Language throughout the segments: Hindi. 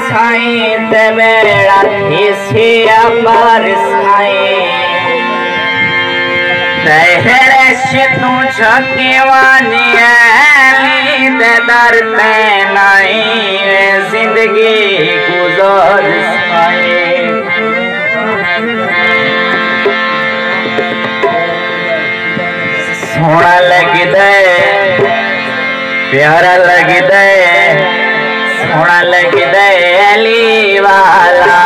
साईं ते बेड़ा थिसिया पर साईं तेरे तू छकेवानी ऐली ते दर ते नहीं जिंदगी गुजार साईं सोना लगी दे प्यारा लगी दे सोना लगी दे अली वाला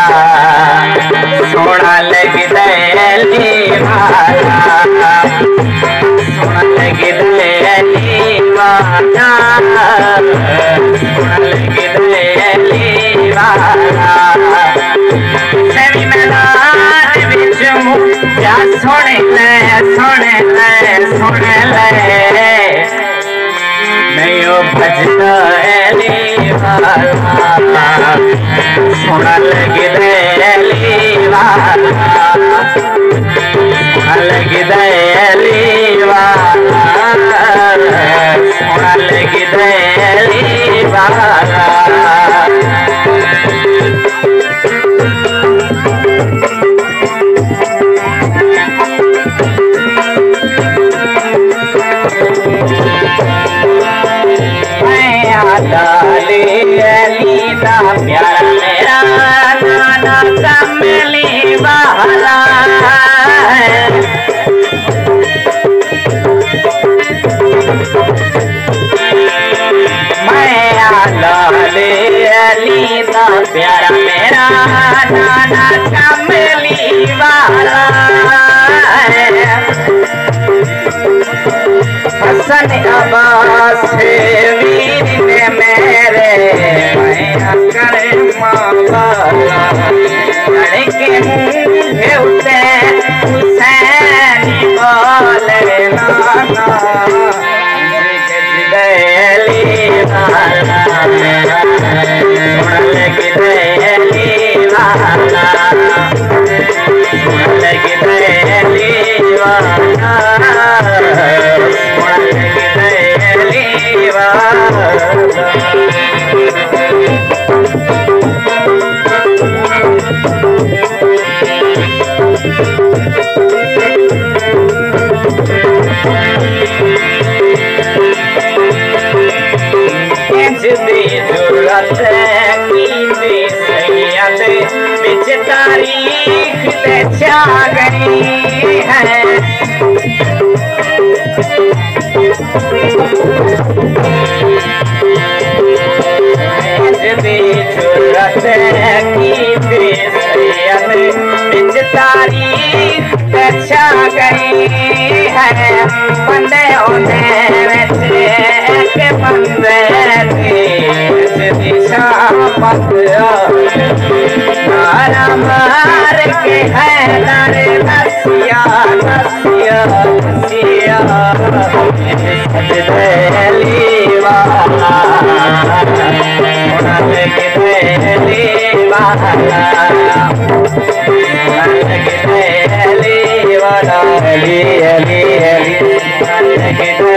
सोना लगी दे अली वाला सोना लगी दे अली वाला सोना लगी दे अली वाला सेवी मैदान विच मुझा सोने ले नहीं भजता अली वाला सोना लगी दे अली वाला सोना लगी दे अली वाला सोना लगी दे अली वाला अली दा प्यारा मेरा नाना कमली वाला मैं अली दा प्यारा मेरा नाना कमली वाला हसन अब्बास वीर ने मेरे मैं करे माला लड़के मुझे उसे हुसैन बोले नाना अली वाला सोना लगी दे अली वाला सोना लगी दे अली वाला सोना लगी दे अली वाला बिच तारीख ते छा गई है बिच तारीख ते छा गई है बंदे होने के बंदे नारा मार के है नारे नसिया नसिया नसिया अली वाला सोना लगी दे अली वाला सोना लगी दे अली वाला अली अली अली सोना लगी दे